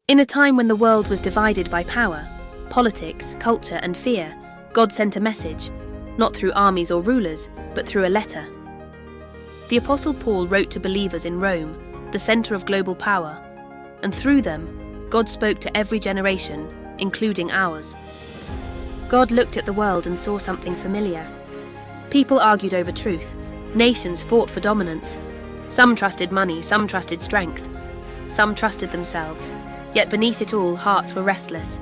In a time when the world was divided by power, politics, culture, and fear, God sent a message, not through armies or rulers, but through a letter. The Apostle Paul wrote to believers in Rome, the center of global power, and through them, God spoke to every generation, including ours. God looked at the world and saw something familiar. People argued over truth. Nations fought for dominance. Some trusted money, some trusted strength. Some trusted themselves. Yet beneath it all, hearts were restless.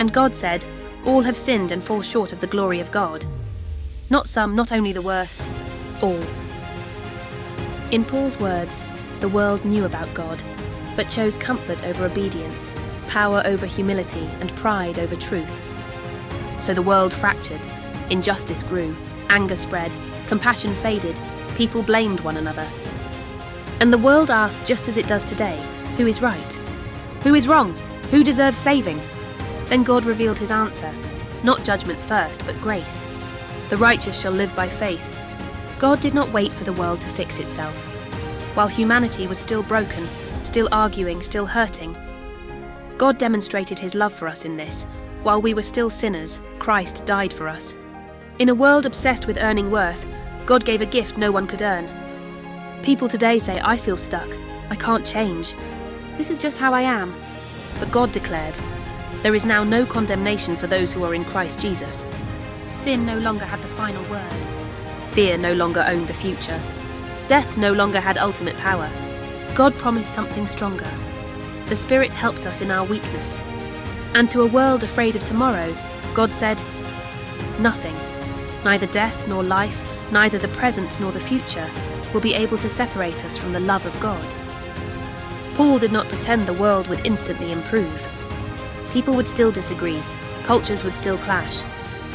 And God said, "All have sinned and fall short of the glory of God." Not some, not only the worst, all. In Paul's words, the world knew about God, but chose comfort over obedience, power over humility, and pride over truth. So the world fractured, injustice grew, anger spread, compassion faded, people blamed one another. And the world asked, just as it does today, who is right? Who is wrong? Who deserves saving? Then God revealed his answer, not judgment first, but grace. The righteous shall live by faith. God did not wait for the world to fix itself. While humanity was still broken, still arguing, still hurting, God demonstrated his love for us in this. While we were still sinners, Christ died for us. In a world obsessed with earning worth, God gave a gift no one could earn. People today say, "I feel stuck. I can't change. This is just how I am." But God declared, "There is now no condemnation for those who are in Christ Jesus." Sin no longer had the final word. Fear no longer owned the future. Death no longer had ultimate power. God promised something stronger. The Spirit helps us in our weakness. And to a world afraid of tomorrow, God said, "Nothing, neither death nor life, neither the present nor the future, will be able to separate us from the love of God." Paul did not pretend the world would instantly improve. People would still disagree, cultures would still clash,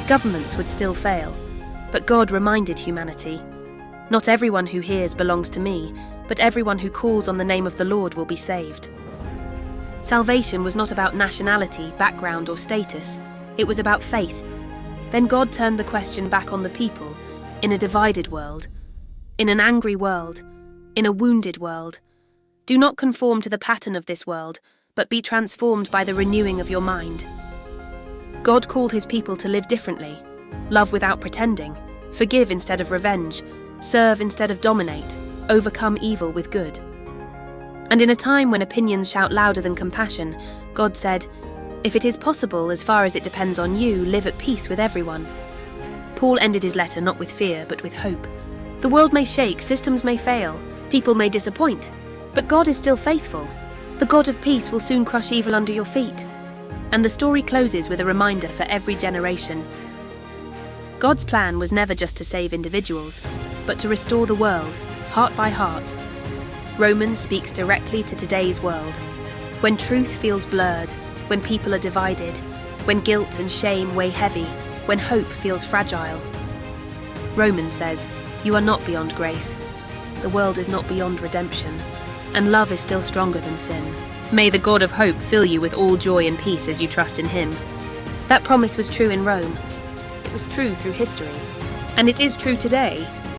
governments would still fail. But God reminded humanity, "Not everyone who hears belongs to me, but everyone who calls on the name of the Lord will be saved." Salvation was not about nationality, background, or status. It was about faith. Then God turned the question back on the people, in a divided world, in an angry world, in a wounded world. Do not conform to the pattern of this world, but be transformed by the renewing of your mind. God called his people to live differently, love without pretending, forgive instead of revenge, serve instead of dominate, overcome evil with good. And in a time when opinions shout louder than compassion, God said, "If it is possible, as far as it depends on you, live at peace with everyone." Paul ended his letter not with fear, but with hope. The world may shake, systems may fail, people may disappoint, but God is still faithful. The God of peace will soon crush evil under your feet. And the story closes with a reminder for every generation. God's plan was never just to save individuals, but to restore the world, heart by heart. Romans speaks directly to today's world. When truth feels blurred, when people are divided, when guilt and shame weigh heavy, when hope feels fragile. Romans says, "You are not beyond grace. The world is not beyond redemption, and love is still stronger than sin." May the God of hope fill you with all joy and peace as you trust in him. That promise was true in Rome. It was true through history. And it is true today.